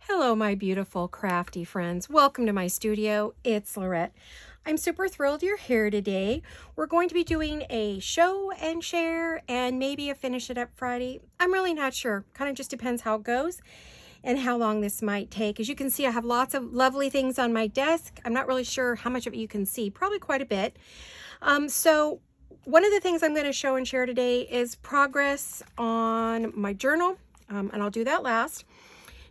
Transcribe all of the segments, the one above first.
Hello, my beautiful crafty friends. Welcome to my studio. It's Laurette. I'm super thrilled you're here today. We're going to be doing a show and share and maybe a finish it up Friday. I'm really not sure. Kind of just depends how it goes and how long this might take. As you can see, I have lots of lovely things on my desk. I'm not really sure how much of it you can see, probably quite a bit. So one of the things I'm going to show and share today is progress on my journal, and I'll do that last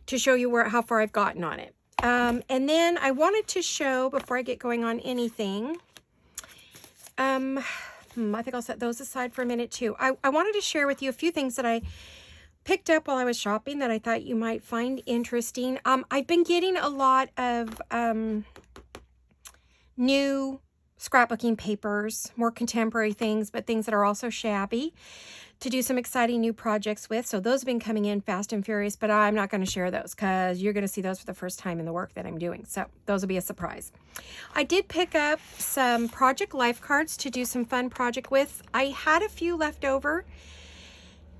to show you how far I've gotten on it. And then I wanted to show, before I get going on anything, I think I'll set those aside for a minute too. I wanted to share with you a few things that I picked up while I was shopping that I thought you might find interesting. I've been getting a lot of new scrapbooking papers, more contemporary things, but things that are also shabby, to do some exciting new projects with. So those have been coming in fast and furious, but I'm not going to share those because you're going to see those for the first time in the work that I'm doing. So those will be a surprise. I did pick up some project life cards to do some fun project with. I had a few left over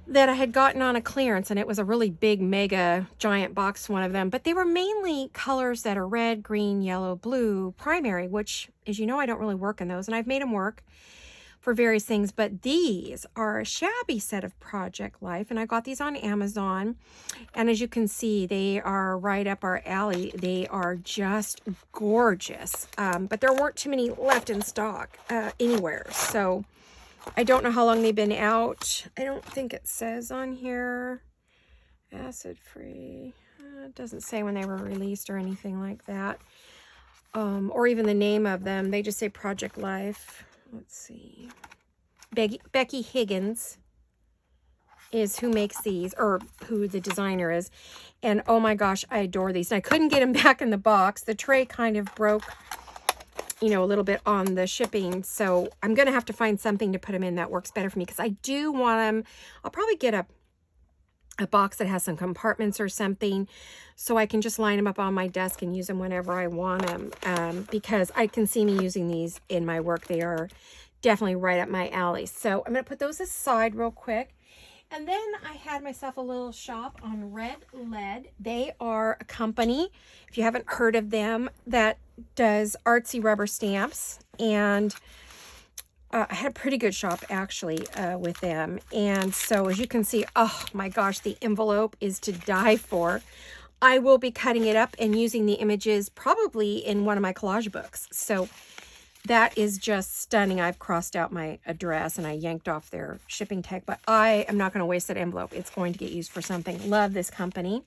that I had gotten on a clearance, and it was a really big, mega, giant box, one of them, but they were mainly colors that are red, green, yellow, blue, primary, which, as you know, I don't really work in those, and I've made them work for various things, but these are a shabby set of Project Life, and I got these on Amazon, and as you can see, they are right up our alley. They are just gorgeous, but there weren't too many left in stock anywhere, so I don't know how long they've been out. I don't think it says on here. Acid free. It doesn't say when they were released or anything like that. Or even the name of them. They just say Project Life. Let's see. Becky Higgins is who makes these, or who the designer is. And oh my gosh, I adore these. And I couldn't get them back in the box. The tray kind of broke, you know, a little bit on the shipping, so I'm gonna have to find something to put them in that works better for me, because I do want them. I'll probably get a box that has some compartments or something, so I can just line them up on my desk and use them whenever I want them, because I can see me using these in my work. They are definitely right up my alley. So I'm gonna put those aside real quick. And then I had myself a little shop on Red Lead. They are a company, if you haven't heard of them, that does artsy rubber stamps. And I had a pretty good shop, actually, with them. And so, as you can see, oh my gosh, the envelope is to die for. I will be cutting it up and using the images probably in one of my collage books. So that is just stunning. I've crossed out my address and I yanked off their shipping tag, but I am not going to waste that envelope. It's going to get used for something. Love this company.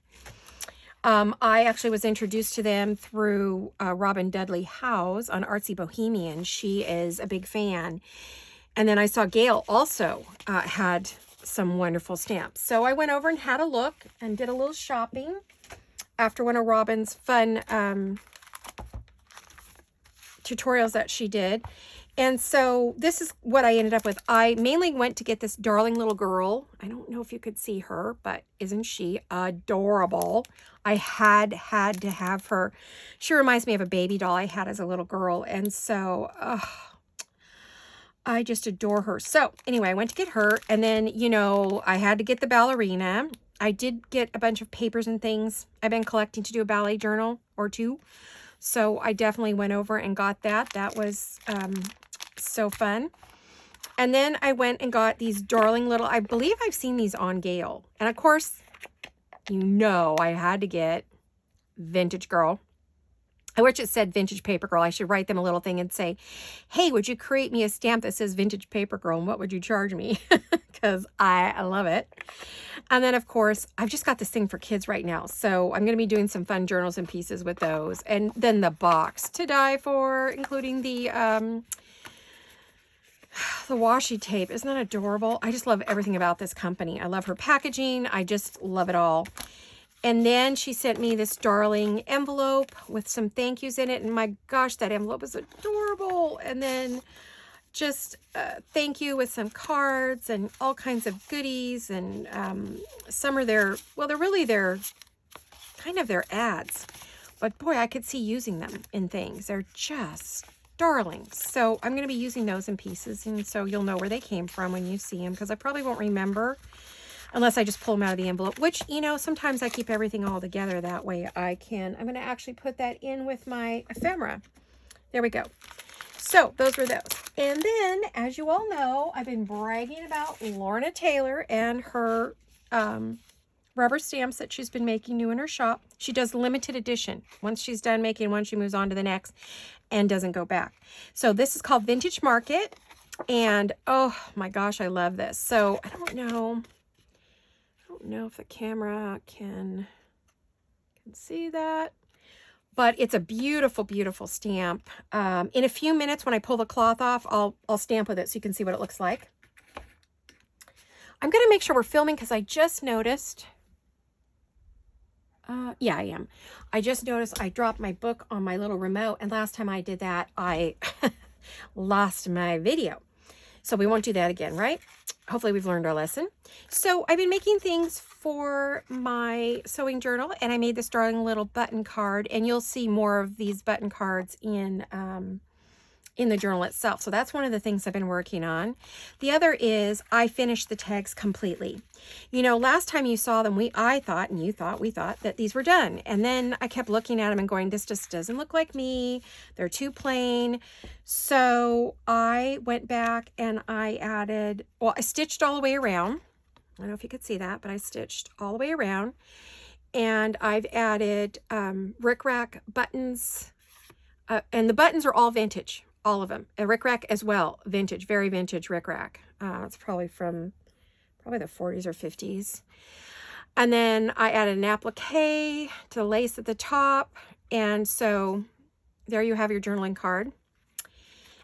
I actually was introduced to them through Robin Dudley Howes on Artsy Bohemian. She is a big fan. And then I saw Gail also had some wonderful stamps. So I went over and had a look and did a little shopping after one of Robin's fun tutorials that she did. And so this is what I ended up with. I mainly went to get this darling little girl. I don't know if you could see her, but isn't she adorable? I had to have her. She reminds me of a baby doll I had as a little girl. And so I just adore her. So anyway, I went to get her, and then, you know, I had to get the ballerina. I did get a bunch of papers and things I've been collecting to do a ballet journal or two. So I definitely went over and got that. That was so fun. And then I went and got these darling little, I believe I've seen these on Gale. And of course, you know, I had to get Vintage Girl. I wish it said Vintage Paper Girl. I should write them a little thing and say, hey, would you create me a stamp that says Vintage Paper Girl, and what would you charge me? Because I love it. And then, of course, I've just got this thing for kids right now. So I'm going to be doing some fun journals and pieces with those. And then the box to die for, including the washi tape. Isn't that adorable? I just love everything about this company. I love her packaging. I just love it all. And then she sent me this darling envelope with some thank yous in it. And my gosh, that envelope is adorable. And then just thank you with some cards and all kinds of goodies. And some are their, well, they're really their, kind of their ads. But boy, I could see using them in things. They're just darling. So I'm going to be using those in pieces. And so you'll know where they came from when you see them, because I probably won't remember unless I just pull them out of the envelope, which, you know, sometimes I keep everything all together that way I can. I'm going to actually put that in with my ephemera. There we go. So those were those. And then, as you all know, I've been bragging about Lorna Taylor and her rubber stamps that she's been making new in her shop. She does limited edition. Once she's done making one, she moves on to the next and doesn't go back. So this is called Vintage Market. And oh my gosh, I love this. So I don't know if the camera can see that. But it's a beautiful, beautiful stamp. In a few minutes, when I pull the cloth off, I'll stamp with it so you can see what it looks like. I'm going to make sure we're filming because I just noticed. Yeah, I am. I just noticed I dropped my book on my little remote. And last time I did that, I lost my video. So we won't do that again, right? Hopefully we've learned our lesson. So I've been making things for my sewing journal, and I made this darling little button card, and you'll see more of these button cards in the journal itself. So that's one of the things I've been working on. The other is I finished the tags completely. You know, last time you saw them, we thought that these were done. And then I kept looking at them and going, this just doesn't look like me. They're too plain. So I went back and I added, well, I stitched all the way around. I don't know if you could see that, but I stitched all the way around. And I've added rickrack buttons. And the buttons are all vintage. All of them. A rickrack as well. Vintage. Very vintage rickrack. It's probably from the 40s or 50s. And then I added an applique to the lace at the top. And so there you have your journaling card.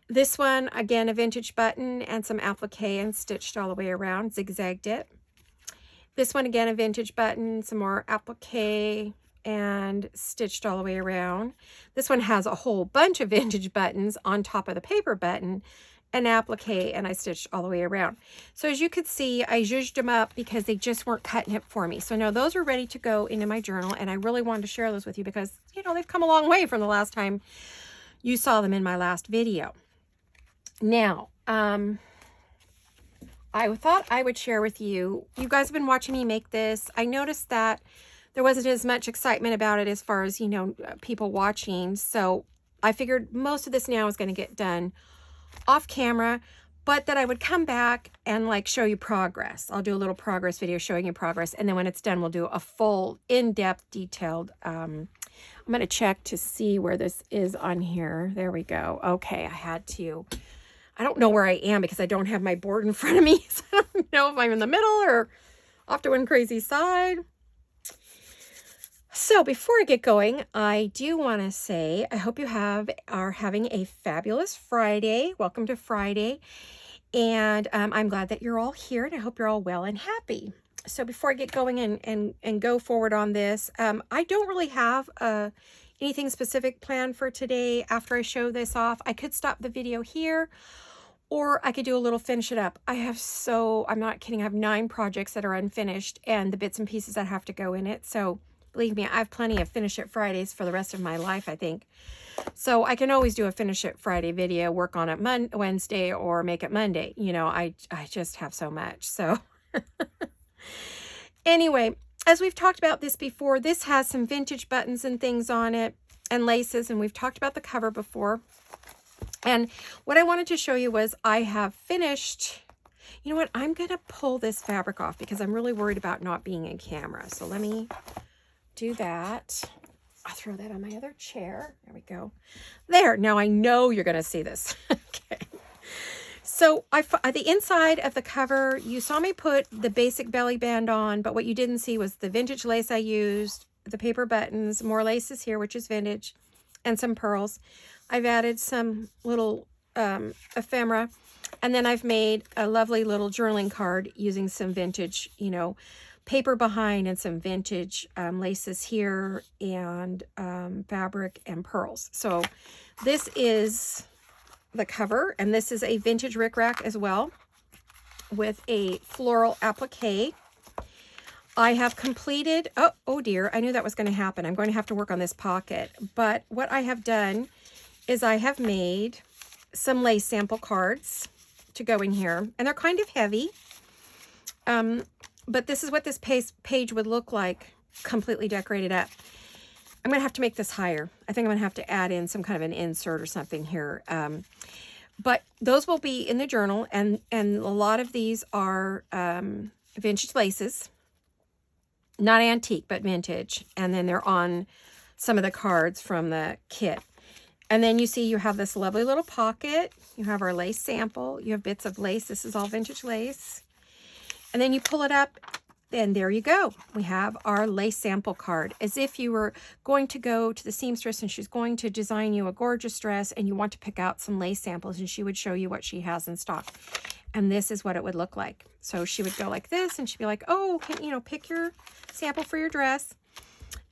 This one, again, a vintage button and some applique and stitched all the way around. Zigzagged it. This one, again, a vintage button, some more applique and stitched all the way around. This one has a whole bunch of vintage buttons on top of the paper button, an applique, and I stitched all the way around. So as you could see, I zhuzhed them up because they just weren't cutting it for me. So now those are ready to go into my journal, and I really wanted to share those with you because, you know, they've come a long way from the last time you saw them in my last video. Now, I thought I would share with you, you guys have been watching me make this. I noticed that there wasn't as much excitement about it as far as, you know, people watching. So I figured most of this now is going to get done off camera, but that I would come back and like show you progress. I'll do a little progress video showing you progress. And then when it's done, we'll do a full in-depth detailed, I'm going to check to see where this is on here. There we go. Okay. I don't know where I am because I don't have my board in front of me. So I don't know if I'm in the middle or off to one crazy side. So before I get going, I do want to say I hope you are having a fabulous Friday. Welcome to Friday. And I'm glad that you're all here, and I hope you're all well and happy. So before I get going and go forward on this, I don't really have anything specific planned for today after I show this off. I could stop the video here, or I could do a little finish it up. I'm not kidding, I have 9 projects that are unfinished and the bits and pieces that have to go in it. So believe me, I have plenty of Finish It Fridays for the rest of my life, I think. So I can always do a Finish It Friday video, work on it Wednesday, or make it Monday. You know, I just have so much. So anyway, as we've talked about this before, this has some vintage buttons and things on it and laces, and we've talked about the cover before. And what I wanted to show you was I have finished. You know what? I'm going to pull this fabric off because I'm really worried about not being in camera. So let me do that. I'll throw that on my other chair. There we go. There. Now I know you're going to see this. Okay. So the inside of the cover, you saw me put the basic belly band on, but what you didn't see was the vintage lace I used, the paper buttons, more laces here, which is vintage, and some pearls. I've added some little ephemera, and then I've made a lovely little journaling card using some vintage, you know, paper behind and some vintage laces here and fabric and pearls. So this is the cover, and this is a vintage rickrack as well with a floral applique. I have completed, oh dear, I knew that was going to happen. I'm going to have to work on this pocket. But what I have done is I have made some lace sample cards to go in here, and they're kind of heavy. But this is what this page would look like, completely decorated up. I'm going to have to make this higher. I think I'm going to have to add in some kind of an insert or something here. But those will be in the journal, and a lot of these are vintage laces. Not antique, but vintage. And then they're on some of the cards from the kit. And then you see you have this lovely little pocket. You have our lace sample. You have bits of lace. This is all vintage lace. And then you pull it up, and there you go. We have our lace sample card, as if you were going to go to the seamstress and she's going to design you a gorgeous dress and you want to pick out some lace samples, and she would show you what she has in stock. And this is what it would look like. So she would go like this, and she'd be like, oh, pick your sample for your dress.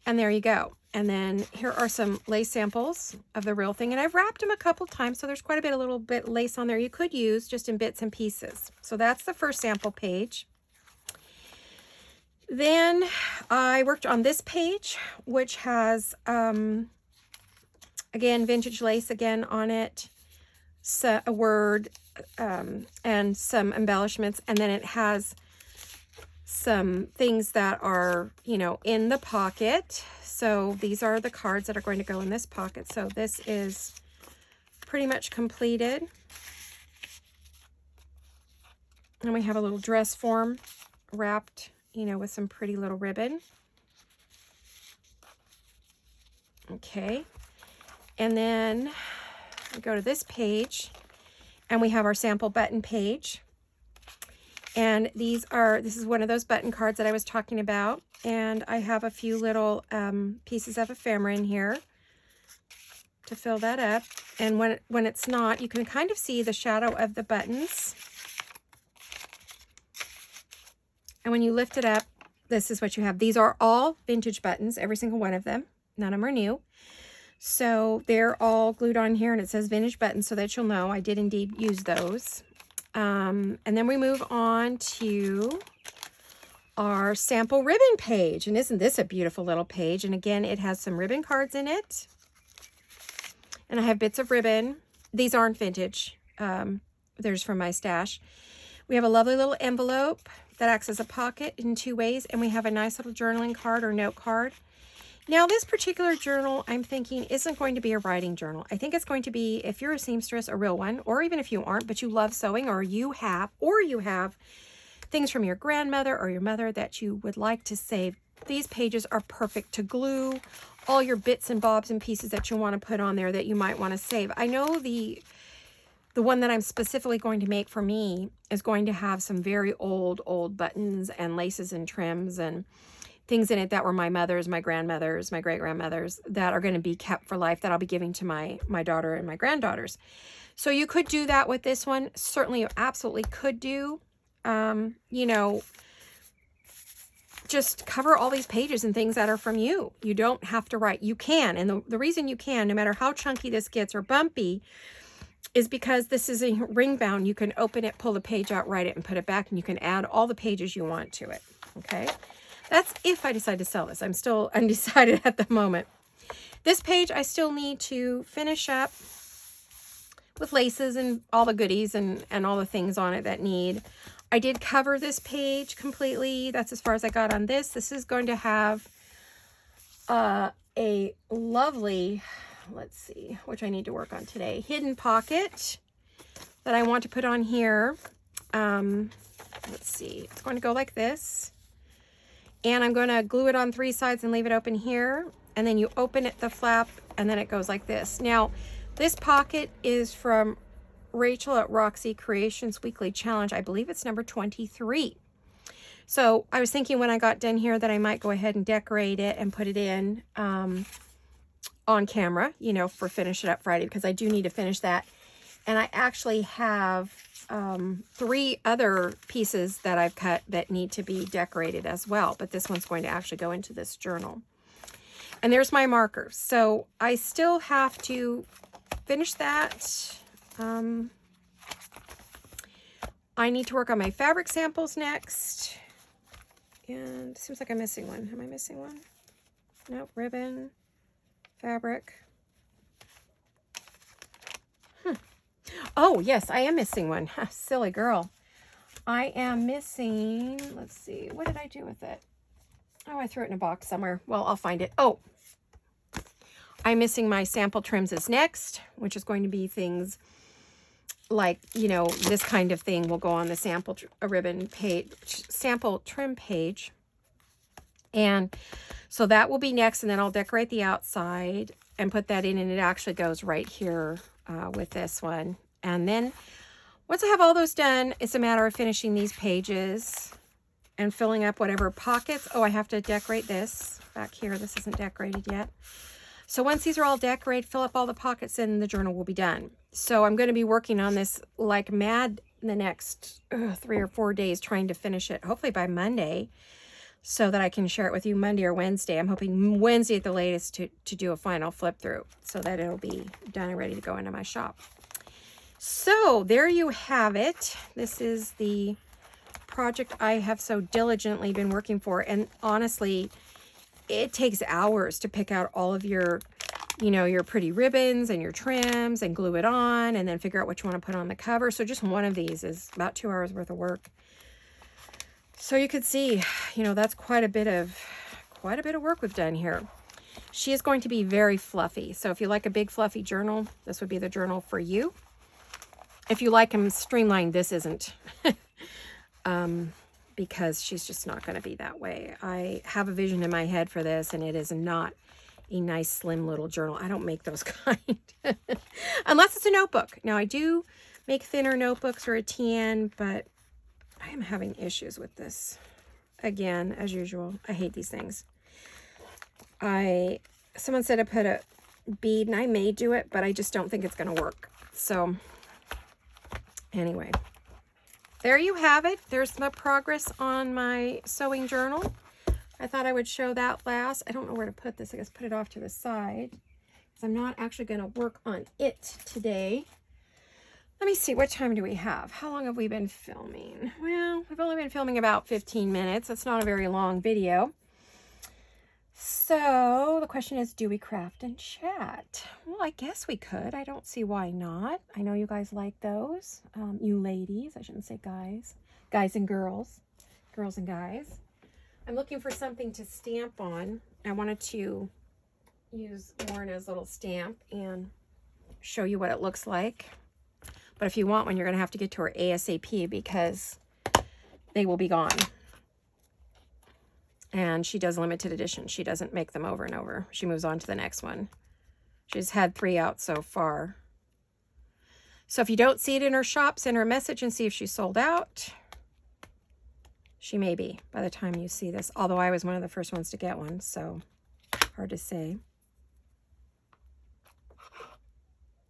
And there you go. And then here are some lace samples of the real thing. And I've wrapped them a couple times, so there's quite a little bit lace on there you could use just in bits and pieces. So that's the first sample page. Then I worked on this page, which has, again, vintage lace again on it, so a word, and some embellishments. And then it has some things that are, in the pocket. So these are the cards that are going to go in this pocket. So this is pretty much completed. And we have a little dress form wrapped, with some pretty little ribbon. Okay. And then we go to this page, and we have our sample button page. And this is one of those button cards that I was talking about. And I have a few little pieces of ephemera in here to fill that up. And when it's not, you can kind of see the shadow of the buttons. And when you lift it up, this is what you have. These are all vintage buttons, every single one of them. None of them are new. So they're all glued on here, and it says vintage buttons, so that you'll know I did indeed use those. And then we move on to our sample ribbon page. And isn't this a beautiful little page? And again, it has some ribbon cards in it. And I have bits of ribbon. These aren't vintage. There's from my stash. We have a lovely little envelope that acts as a pocket in two ways. And we have a nice little journaling card or note card. Now, this particular journal, I'm thinking, isn't going to be a writing journal. I think it's going to be, if you're a seamstress, a real one, or even if you aren't, but you love sewing, or you have things from your grandmother or your mother that you would like to save. These pages are perfect to glue all your bits and bobs and pieces that you want to put on there that you might want to save. I know the one that I'm specifically going to make for me is going to have some very old buttons and laces and trims and things in it that were my mother's, my grandmother's, my great-grandmother's, that are going to be kept for life, that I'll be giving to my daughter and my granddaughters. So you could do that with this one. Certainly you absolutely could do. Just cover all these pages and things that are from you. You don't have to write. You can. And the reason you can, no matter how chunky this gets or bumpy, is because this is a ring bound. You can open it, pull the page out, write it, and put it back, and you can add all the pages you want to it. Okay? That's if I decide to sell this. I'm still undecided at the moment. This page I still need to finish up with laces and all the goodies and all the things on it that need. I did cover this page completely. That's as far as I got on this. This is going to have a lovely, let's see, which I need to work on today, hidden pocket that I want to put on here. Let's see, it's going to go like this. And I'm going to glue it on 3 sides and leave it open here. And then you open it, the flap, and then it goes like this. Now, this pocket is from Rachel at Roxy Creations Weekly Challenge. I believe it's number 23. So I was thinking when I got done here that I might go ahead and decorate it and put it in on camera, for Finish It Up Friday, because I do need to finish that. And I actually have 3 other pieces that I've cut that need to be decorated as well. But this one's going to actually go into this journal. And there's my markers. So I still have to finish that. I need to work on my fabric samples next. And it seems like I'm missing one. Am I missing one? Nope. Ribbon, fabric. Oh, yes, I am missing one. Silly girl. I am missing, let's see, what did I do with it? Oh, I threw it in a box somewhere. Well, I'll find it. Oh, I'm missing my sample trims is next, which is going to be things like, you know, this kind of thing will go on the sample ribbon page, sample trim page. And so that will be next, and then I'll decorate the outside and put that in, and it actually goes right here with this one. And then once I have all those done, it's a matter of finishing these pages and filling up whatever pockets. Oh, I have to decorate this back here. This isn't decorated yet. So once these are all decorated, fill up all the pockets, and the journal will be done. So I'm going to be working on this like mad in the next 3 or 4 days, trying to finish it, hopefully by Monday, so that I can share it with you Monday or Wednesday. I'm hoping Wednesday at the latest to do a final flip through so that it'll be done and ready to go into my shop. So there you have it. This is the project I have so diligently been working for. And honestly, it takes hours to pick out all of your, you know, your pretty ribbons and your trims and glue it on and then figure out what you want to put on the cover. So just one of these is about 2 hours worth of work. So you could see, you know, that's quite a bit of work we've done here. She is going to be very fluffy. So if you like a big fluffy journal, this would be the journal for you. If you like them streamlined, this isn't. Because she's just not going to be that way. I have a vision in my head for this, and it is not a nice, slim little journal. I don't make those kind. Unless it's a notebook. Now, I do make thinner notebooks or a TN, but I am having issues with this. Again, as usual, I hate these things. Someone said to put a bead, and I may do it, but I just don't think it's going to work. So, anyway. There you have it. There's the progress on my sewing journal. I thought I would show that last. I don't know where to put this. I guess put it off to the side, because I'm not actually going to work on it today. Let me see. What time do we have? How long have we been filming? Well, we've only been filming about 15 minutes. That's not a very long video. So the question is, do we craft and chat? Well, I guess we could. I don't see why not. I know you guys like those. You ladies, I shouldn't say guys. Guys and girls. Girls and guys. I'm looking for something to stamp on. I wanted to use Lorna's little stamp and show you what it looks like. But if you want one, you're going to have to get to her ASAP, because they will be gone. And she does limited edition. She doesn't make them over and over. She moves on to the next one. She's had 3 out so far. So if you don't see it in her shop, send her a message and see if she's sold out. She may be by the time you see this. Although I was one of the first ones to get one, so hard to say.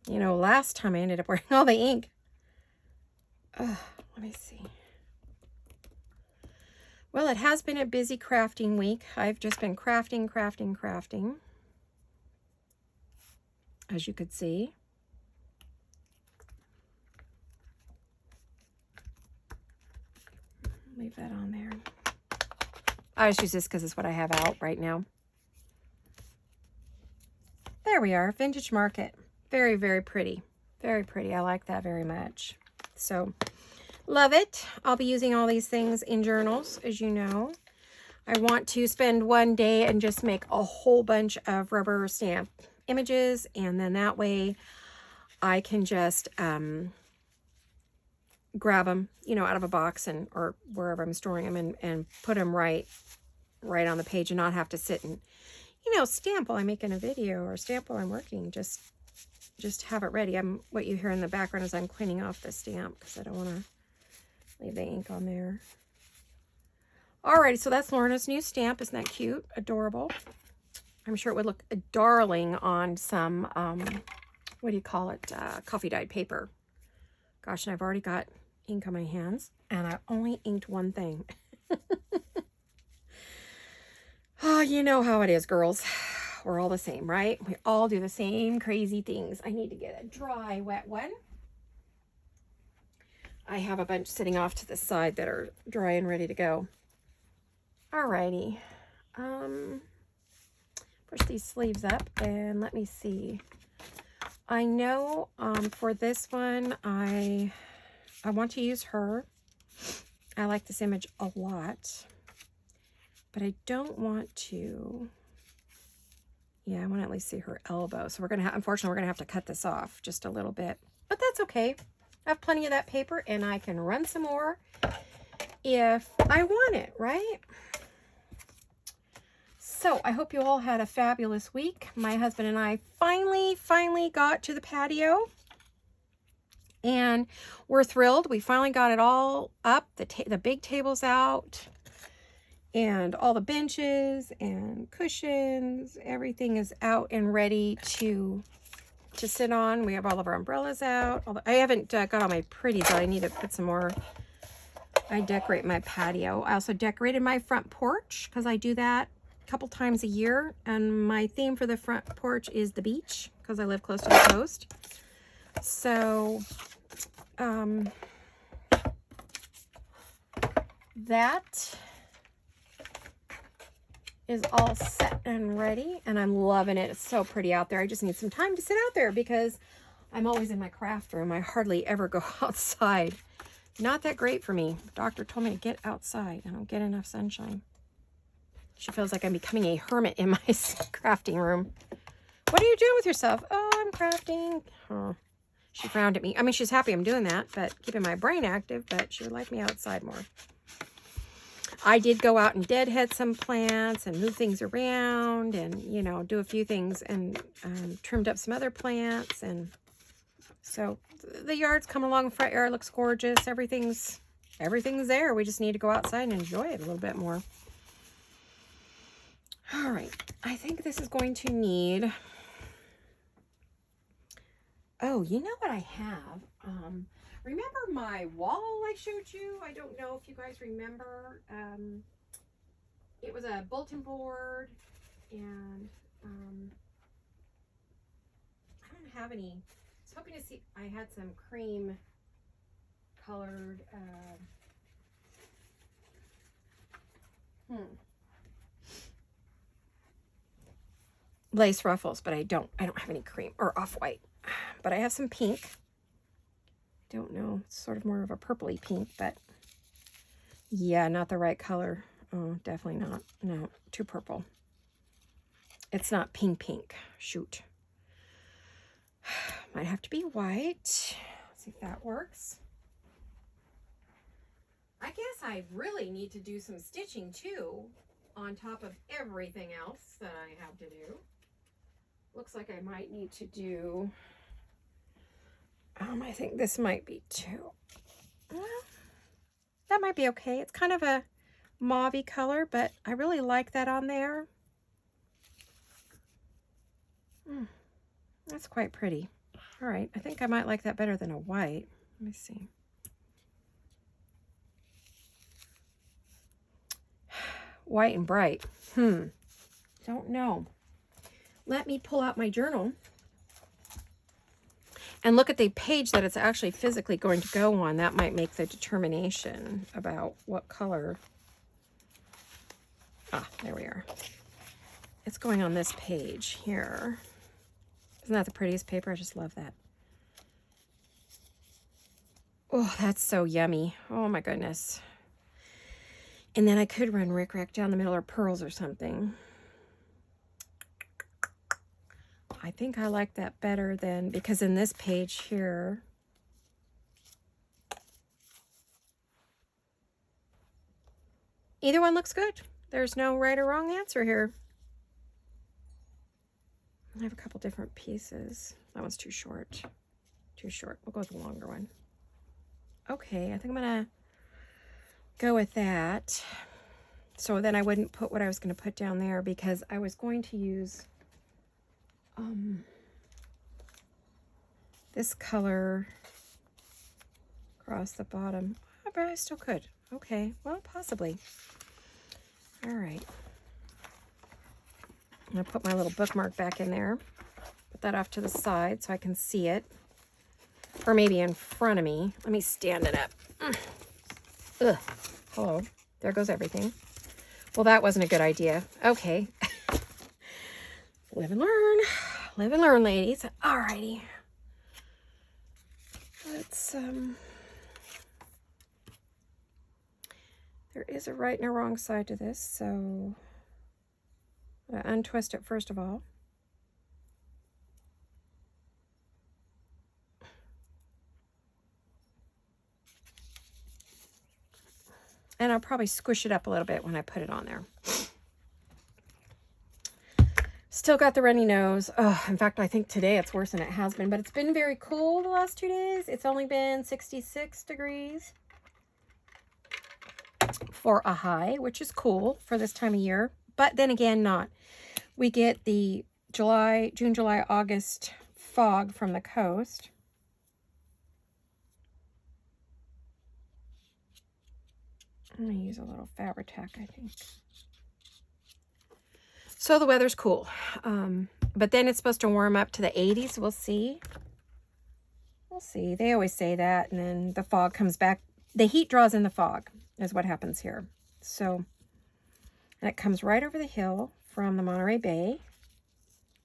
You know, last time I ended up wearing all the ink. Let me see. Well, it has been a busy crafting week. I've just been crafting, as you could see. Leave that on there. I just use this because it's what I have out right now. There we are, Vintage Market. Very, very pretty. Very pretty. I like that very much. So, love it. I'll be using all these things in journals, as you know. I want to spend one day and just make a whole bunch of rubber stamp images, and then that way I can just grab them, you know, out of a box and or wherever I'm storing them, and put them right on the page, and not have to sit and, you know, stamp while I'm making a video or stamp while I'm working. Just have it ready. What you hear in the background is I'm cleaning off the stamp because I don't want to leave the ink on there. Alrighty, so that's Lorna's new stamp. Isn't that cute? Adorable. I'm sure it would look darling on some, what do you call it? Coffee dyed paper. Gosh, and I've already got ink on my hands, and I only inked one thing. Oh, you know how it is, girls. We're all the same, right? We all do the same crazy things. I need to get a dry, wet one. I have a bunch sitting off to the side that are dry and ready to go. Alrighty. Push these sleeves up and let me see. I know for this one, I want to use her. I like this image a lot, but I don't want to. Yeah, I want to at least see her elbow. So we're going to unfortunately, we're going to have to cut this off just a little bit, but that's okay. I have plenty of that paper and I can run some more if I want it, right? So I hope you all had a fabulous week. My husband and I finally got to the patio and we're thrilled. We finally got it all up. The big table's out and all the benches and cushions, everything is out and ready to sit on. We have all of our umbrellas out. I haven't got all my pretties out. I need to put some more. I decorate my patio. I also decorated my front porch because I do that a couple times a year. And my theme for the front porch is the beach because I live close to the coast. So that is all set and ready, and I'm loving it. It's so pretty out there. I just need some time to sit out there because I'm always in my craft room. I hardly ever go outside. Not that great for me. The doctor told me to get outside. I don't get enough sunshine. She feels like I'm becoming a hermit in my crafting room. What are you doing with yourself? Oh, I'm crafting. Oh, she frowned at me. I mean, she's happy I'm doing that, but keeping my brain active, but she would like me outside more. I did go out and deadhead some plants and move things around and, you know, do a few things and trimmed up some other plants. And so the yard's coming along. Front yard looks gorgeous. Everything's there. We just need to go outside and enjoy it a little bit more. All right. I think this is going to need... Oh, you know what I have? Remember my wall I showed you? I don't know if you guys remember. It was a bulletin board, and I don't have any. I was hoping to see. I had some cream colored. Lace ruffles, but I don't have any cream or off-white. But I have some pink. Don't know, it's sort of more of a purpley pink, but yeah, not the right color. Oh, definitely not. No, too purple. It's not pink. Shoot. Might have to be white. Let's see if that works. I guess I really need to do some stitching too, on top of everything else that I have to do. Looks like I might need to do... I think this might be too. Well, that might be okay. It's kind of a mauve-y color, but I really like that on there. That's quite pretty. All right, I think I might like that better than a white. Let me see. White and bright. Don't know. Let me pull out my journal and look at the page that it's actually physically going to go on. That might make the determination about what color. Ah, there we are. It's going on this page here. Isn't that the prettiest paper? I just love that. Oh, that's so yummy. Oh my goodness. And then I could run Rick Rack down the middle or pearls or something. I think I like that better than, because in this page here, either one looks good. There's no right or wrong answer here. I have a couple different pieces. That one's too short. Too short. We'll go with the longer one. Okay, I think I'm gonna go with that. So then I wouldn't put what I was gonna put down there because I was going to use this color across the bottom. Oh, but I still could. Okay, well, possibly. All right. I'm gonna put my little bookmark back in there. Put that off to the side so I can see it. Or maybe in front of me. Let me stand it up. Ugh. Hello. There goes everything. Well, that wasn't a good idea. Okay. Live and learn. Live and learn, ladies. Alrighty. Let's There is a right and a wrong side to this, so I'm going to untwist it first of all. And I'll probably squish it up a little bit when I put it on there. Still got the runny nose. Oh, in fact, I think today it's worse than it has been, but it's been very cool the last 2 days. It's only been 66 degrees for a high, which is cool for this time of year, but then again, not. We get the June, July, August fog from the coast. I'm going to use a little Fabri-Tac, I think. So the weather's cool. But then it's supposed to warm up to the 80s. We'll see. We'll see. They always say that, and then the fog comes back. The heat draws in the fog is what happens here. So, and it comes right over the hill from the Monterey Bay.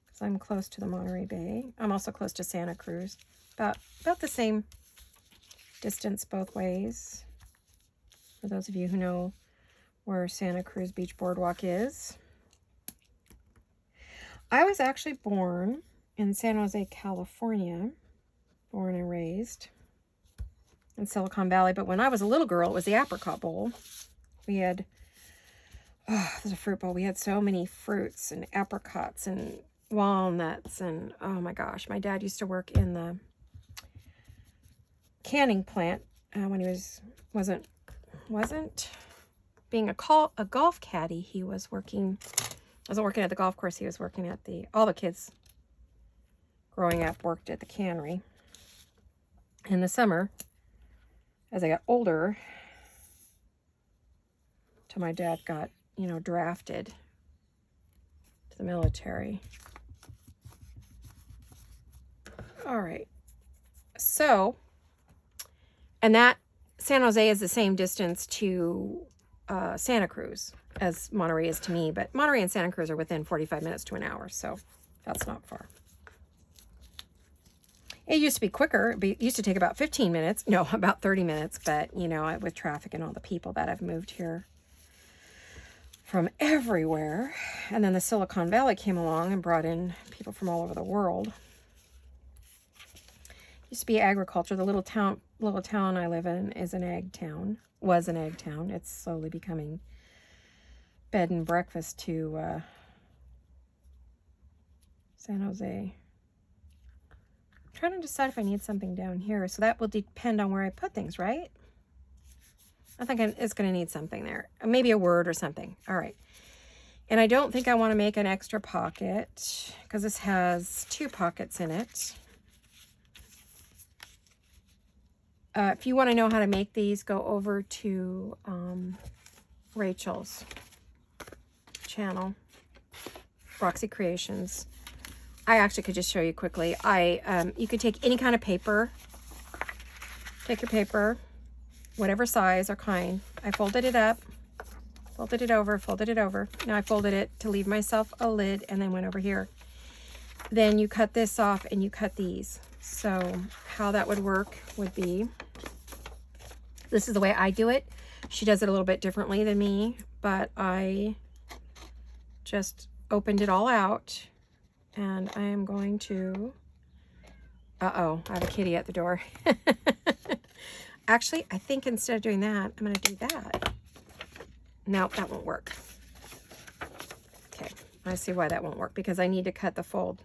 Because I'm close to the Monterey Bay. I'm also close to Santa Cruz. About the same distance both ways. For those of you who know where Santa Cruz Beach Boardwalk is. I was actually born in San Jose, California. Born and raised in Silicon Valley. But when I was a little girl, it was the apricot bowl. We had, there's a fruit bowl. We had so many fruits and apricots and walnuts. And oh my gosh, my dad used to work in the canning plant when he wasn't being a golf caddy. He was working, wasn't working at the golf course. He was working at all the kids growing up worked at the cannery. In the summer, as I got older, till my dad got, drafted to the military. All right. So, and that San Jose is the same distance to Santa Cruz as Monterey is to me, but Monterey and Santa Cruz are within 45 minutes to an hour, so that's not far. It used to be quicker. It used to take about 15 minutes. No, about 30 minutes. But, with traffic and all the people that have moved here from everywhere. And then the Silicon Valley came along and brought in people from all over the world. Used to be agriculture. The little town I live in is an ag town. Was an ag town. It's slowly becoming bed and breakfast to San Jose. Trying to decide if I need something down here. So that will depend on where I put things, right? I think it's going to need something there. Maybe a word or something. All right. And I don't think I want to make an extra pocket because this has 2 pockets in it. If you want to know how to make these, go over to Rachel's channel, Roxy Creations. I actually could just show you quickly. You could take any kind of paper. Take your paper, whatever size or kind. I folded it up, folded it over, folded it over. Now I folded it to leave myself a lid and then went over here. Then you cut this off and you cut these. So how that would work would be, this is the way I do it. She does it a little bit differently than me, but I just opened it all out. And I am going to, I have a kitty at the door. Actually, I think instead of doing that, I'm going to do that. No, that won't work. Okay, I see why that won't work, because I need to cut the fold.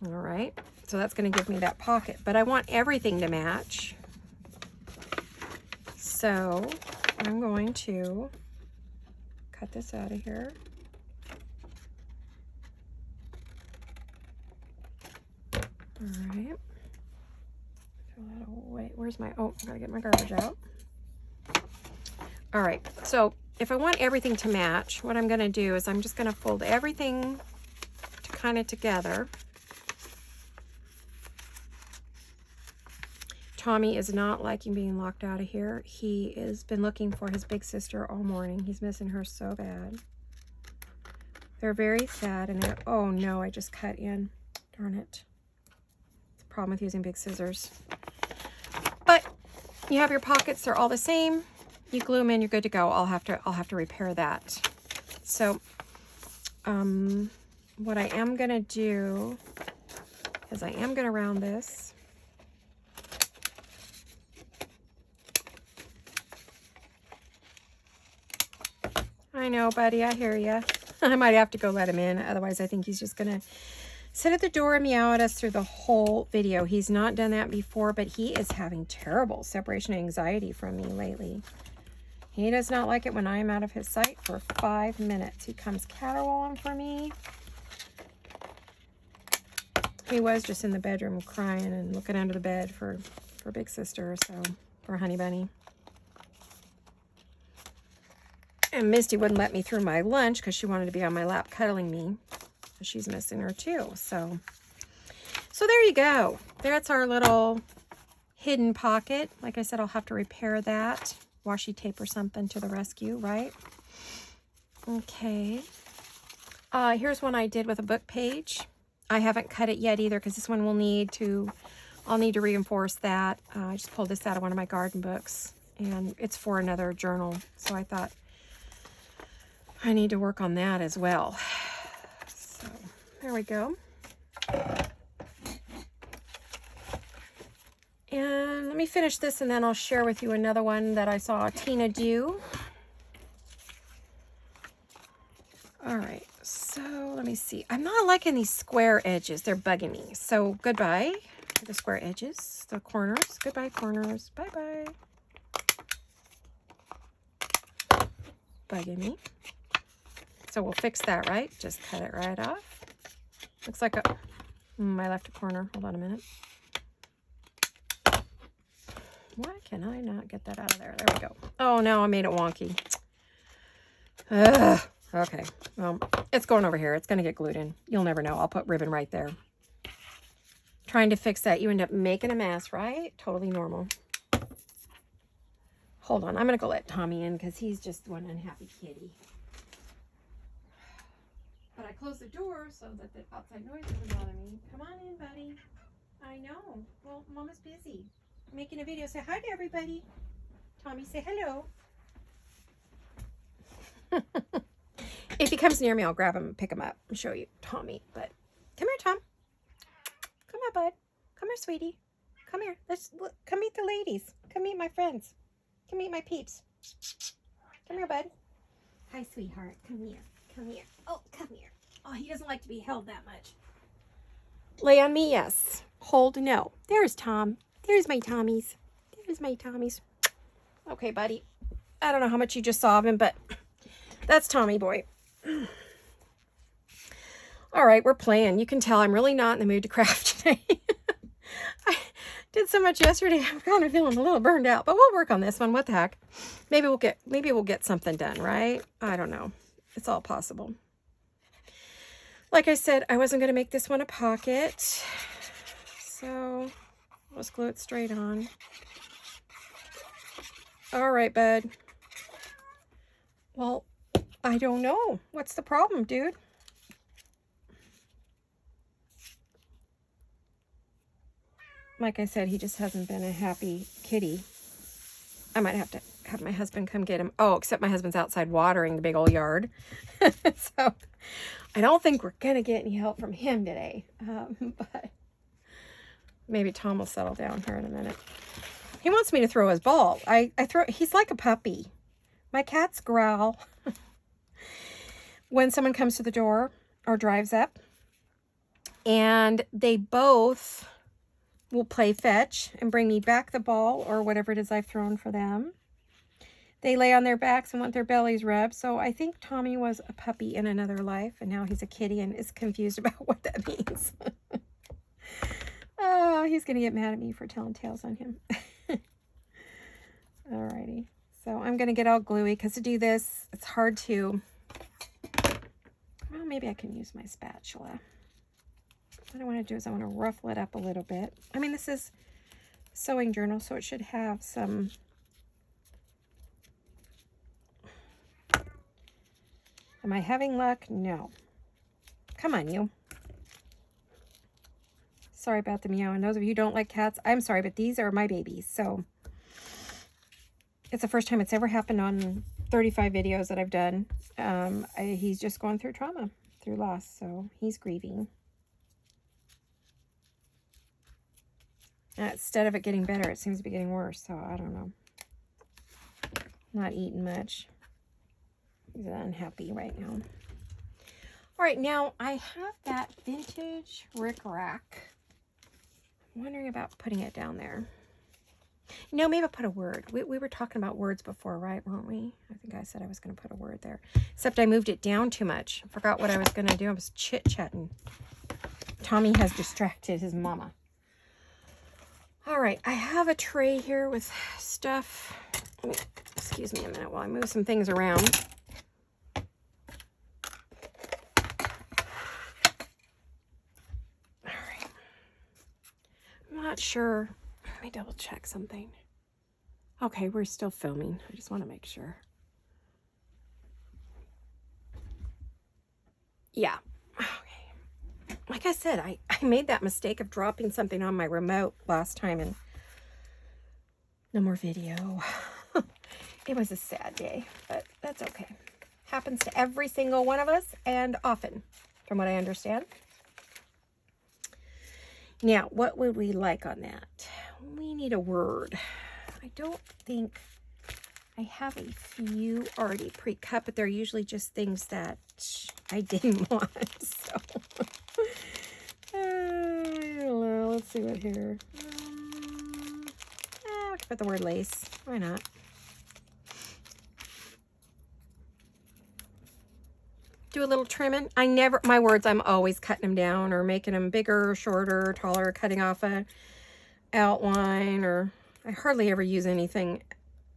All right, so that's going to give me that pocket, but I want everything to match. So I'm going to cut this out of here. All right. Throw that away. Where's my, I gotta get my garbage out. All right, so if I want everything to match, what I'm gonna do is I'm just gonna fold everything kind of together. Tommy is not liking being locked out of here. He has been looking for his big sister all morning. He's missing her so bad. They're very sad, and oh no, I just cut in. Darn it. It's a problem with using big scissors. But You have your pockets, they're all the same. You glue them in, you're good to go. I'll have to repair that. So, what I am gonna do is I am gonna round this. I know, buddy, I hear ya. I might have to go let him in. Otherwise, I think he's just gonna sit at the door and meow at us through the whole video. He's not done that before, but he is having terrible separation anxiety from me lately. He does not like it when I am out of his sight for 5 minutes. He comes caterwauling for me. He was just in the bedroom crying and looking under the bed for Big Sister, so for Honey Bunny. And Misty wouldn't let me through my lunch because she wanted to be on my lap cuddling me. She's missing her too. So there you go. That's our little hidden pocket. Like I said, I'll have to repair that. Washi tape or something to the rescue, right? Okay. Here's one I did with a book page. I haven't cut it yet either because this one will need to, I'll need to reinforce that. I just pulled this out of one of my garden books and it's for another journal. So I thought I need to work on that as well. So there we go. And let me finish this and then I'll share with you another one that I saw Tina do. All right, so let me see. I'm not liking these square edges. They're bugging me. So goodbye to the square edges, the corners. Goodbye, corners. Bye-bye. Bugging me. So we'll fix that, right? Just cut it right off. Looks like a... I left a corner. Hold on a minute. Why can I not get that out of there? There we go. Oh, no, I made it wonky. Ugh. Okay. Well, it's going over here. It's going to get glued in. You'll never know. I'll put ribbon right there. Trying to fix that. You end up making a mess, right? Totally normal. Hold on. I'm going to go let Tommy in because he's just one unhappy kitty. But I closed the door so that the outside noise doesn't bother me. Come on in, buddy. I know. Well, Mama's busy. Making a video. Say hi to everybody. Tommy, say hello. If he comes near me, I'll grab him and pick him up and show you Tommy. But come here, Tom. Come on, bud. Come here, sweetie. Come here. Come meet the ladies. Come meet my friends. Come meet my peeps. Come here, bud. Hi, sweetheart. Come here. Come here. Oh, come here. Oh, he doesn't like to be held that much. Lay on me, yes. Hold, no. There's Tom. There's my Tommies. There's my Tommies. Okay, buddy. I don't know how much you just saw of him, but that's Tommy boy. All right, we're playing. You can tell I'm really not in the mood to craft today. I did so much yesterday. I'm kind of feeling a little burned out, but we'll work on this one. What the heck? Maybe we'll get something done, right? I don't know. It's all possible. Like I said, I wasn't going to make this one a pocket. So let's glue it straight on. All right, bud. Well, I don't know. What's the problem, dude? Like I said, he just hasn't been a happy kitty. I might have to have my husband come get him. Oh, except my husband's outside watering the big old yard. So I don't think we're going to get any help from him today. But maybe Tom will settle down here in a minute. He wants me to throw his ball. He's like a puppy. My cats growl when someone comes to the door or drives up. And they both will play fetch and bring me back the ball or whatever it is I've thrown for them. They lay on their backs and want their bellies rubbed. So I think Tommy was a puppy in another life, and now he's a kitty and is confused about what that means. Oh, he's going to get mad at me for telling tales on him. Alrighty. So I'm going to get all gluey because to do this, it's hard to... Well, maybe I can use my spatula. What I want to do is I want to ruffle it up a little bit. I mean, this is sewing journal, so it should have some... Am I having luck? No. Come on, you. Sorry about the meow. And those of you who don't like cats, I'm sorry, but these are my babies. So It's the first time it's ever happened on 35 videos that I've done. He's just going through trauma, through loss, so he's grieving. Instead of it getting better, it seems to be getting worse, so I don't know. Not eating much. He's unhappy right now. All right, now I have that vintage rickrack. I'm wondering about putting it down there. No, maybe I'll put a word. We were talking about words before, right? Weren't we? I think I said I was going to put a word there. Except I moved it down too much. I forgot what I was going to do. I was chit-chatting. Tommy has distracted his mama. All right, I have a tray here with stuff. Excuse me a minute while I move some things around. All right. I'm not sure. Let me double check something. Okay, we're still filming. I just want to make sure. Yeah. Okay. Like I said, I made that mistake of dropping something on my remote last time and no more video. It was a sad day, but that's okay. Happens to every single one of us and often, from what I understand. Now, what would we like on that? We need a word. I don't think I have a few already pre-cut, but they're usually just things that I didn't want. So, I don't know. Let's see what here. We can put the word lace. Why not? Do a little trimming. My words, I'm always cutting them down or making them bigger, shorter, taller, cutting off a outline, or I hardly ever use anything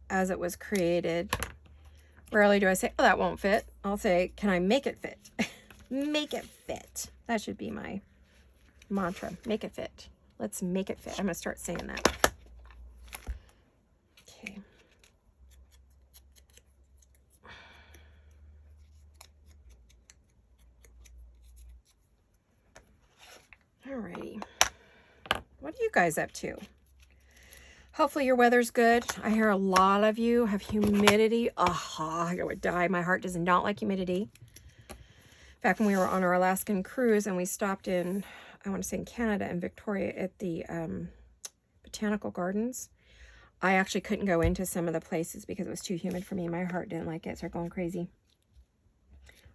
as it was created. Rarely do I say, oh, that won't fit. I'll say, can I make it fit? Make it fit. That should be my mantra. Make it fit. Let's make it fit. I'm going to start saying that. Okay. Alrighty. What are you guys up to? Hopefully your weather's good. I hear a lot of you have humidity. Oh, I would die. My heart does not like humidity. Back when we were on our Alaskan cruise and we stopped in, I want to say in Canada and Victoria at the botanical gardens, I actually couldn't go into some of the places because it was too humid for me. My heart didn't like it. It started going crazy.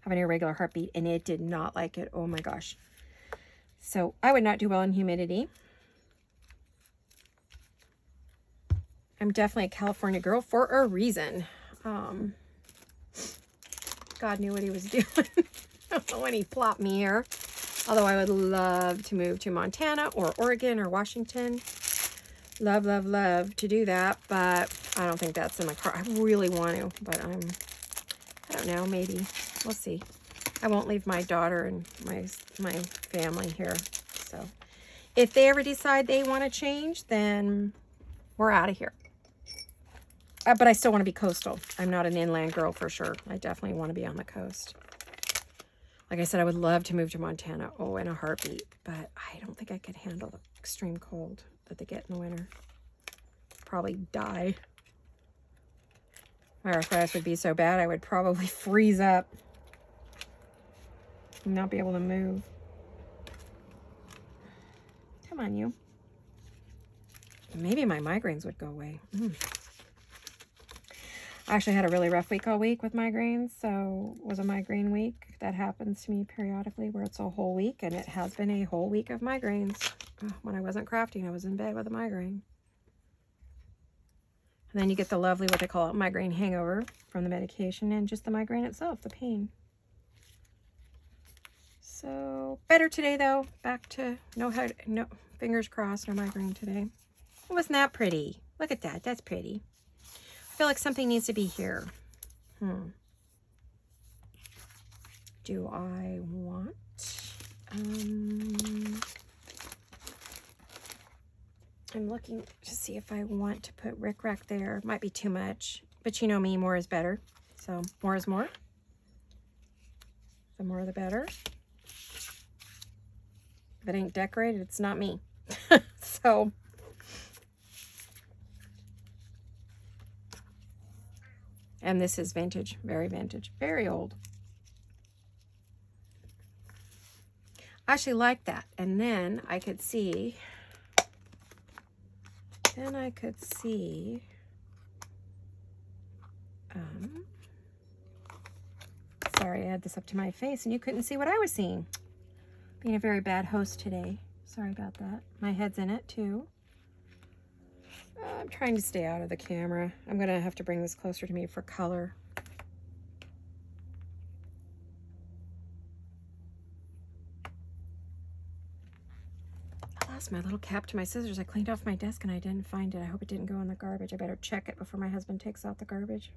Having an irregular heartbeat, and it did not like it. Oh my gosh. So I would not do well in humidity. I'm definitely a California girl for a reason. God knew what he was doing when he plopped me here. Although I would love to move to Montana or Oregon or Washington. Love, love, love to do that, but I don't think that's in my car. I really want to, but I don't know, maybe. We'll see. I won't leave my daughter and my family here. So if they ever decide they want to change, then we're out of here. But I still want to be coastal. I'm not an inland girl for sure. I definitely want to be on the coast. Like I said, I would love to move to Montana. Oh, in a heartbeat. But I don't think I could handle the extreme cold that they get in the winter. Probably die. My arthritis would be so bad, I would probably freeze up. And not be able to move. Come on, you. Maybe my migraines would go away. I actually had a really rough week all week with migraines, so it was a migraine week. That happens to me periodically where it's a whole week, and it has been a whole week of migraines. When I wasn't crafting, I was in bed with a migraine. And then you get the lovely, what they call it, migraine hangover from the medication and just the migraine itself, the pain. So, better today though. Back to no fingers crossed, no migraine today. Wasn't that pretty? Look at that, that's pretty. I feel like something needs to be here. Do I want? I'm looking to see if I want to put rickrack there. Might be too much, but you know me, more is better. So more is more. The more the better. If it ain't decorated, it's not me. So And this is vintage, very old. I actually like that. And then I could see, sorry, I had this up to my face and you couldn't see what I was seeing. Being a very bad host today. Sorry about that. My head's in it too. I'm trying to stay out of the camera. I'm going to have to bring this closer to me for color. I lost my little cap to my scissors. I cleaned off my desk and I didn't find it. I hope it didn't go in the garbage. I better check it before my husband takes out the garbage.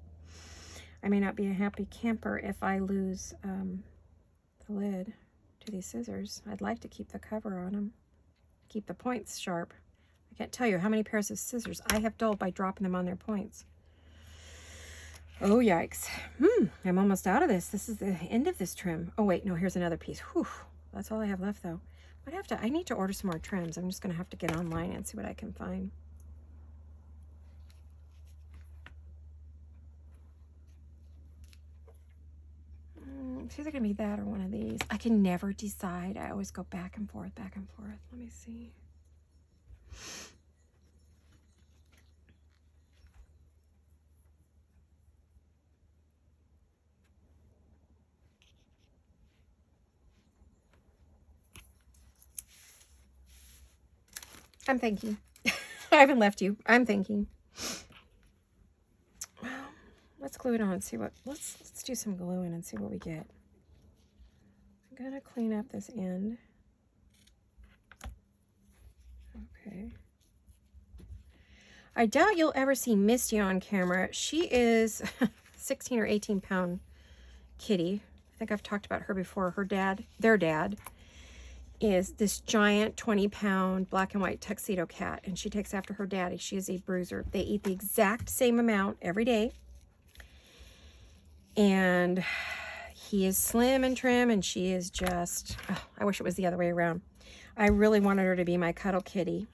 I may not be a happy camper if I lose the lid to these scissors. I'd like to keep the cover on them. Keep the points sharp. I can't tell you how many pairs of scissors I have dulled by dropping them on their points. Oh, yikes. I'm almost out of this. This is the end of this trim. Oh, wait, no, here's another piece. Whew, that's all I have left, though. I need to order some more trims. I'm just going to have to get online and see what I can find. It's either going to be that or one of these. I can never decide. I always go back and forth, back and forth. Let me see. I'm thinking. I haven't left you. I'm thinking. Well, let's glue it on and see what, let's do some gluing and see what we get. I'm gonna clean up this end. Okay. I doubt you'll ever see Misty on camera. She is 16 or 18 pound kitty. I think I've talked about her before. Her dad, their dad, is this giant 20-pound black and white tuxedo cat, and she takes after her daddy. She is a bruiser. They eat the exact same amount every day, and he is slim and trim, and she is just, oh, I wish it was the other way around. I really wanted her to be my cuddle kitty,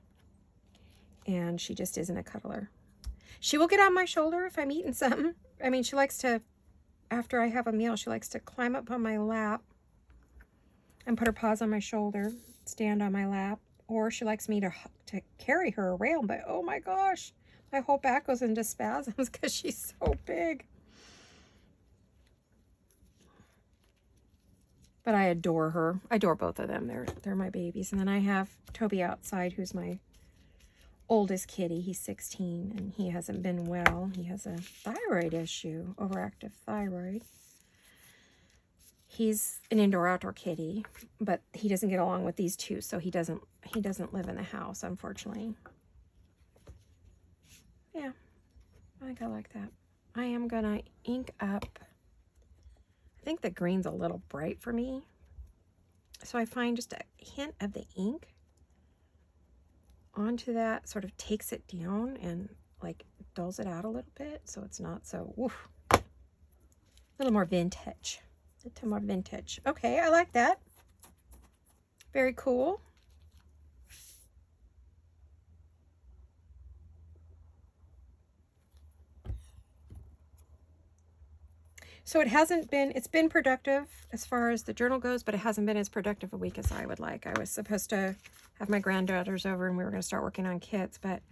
and she just isn't a cuddler. She will get on my shoulder if I'm eating something. I mean, she likes to, after I have a meal, she likes to climb up on my lap and put her paws on my shoulder, stand on my lap, or she likes me to carry her around, but oh my gosh, my whole back goes into spasms because she's so big. But I adore her. I adore both of them. They're my babies. And then I have Toby outside, who's my oldest kitty. He's 16, and he hasn't been well. He has a thyroid issue, overactive thyroid. He's an indoor-outdoor kitty, but he doesn't get along with these two, so he doesn't live in the house, unfortunately. Yeah, I think I like that. I am gonna ink up. I think the green's a little bright for me, so I find just a hint of the ink onto that sort of takes it down and like dulls it out a little bit, so it's not so woof. A little more vintage. A little more vintage. Okay, I like that. Very cool. So it's been productive as far as the journal goes, but it hasn't been as productive a week as I would like. I was supposed to have my granddaughters over and we were going to start working on kits, but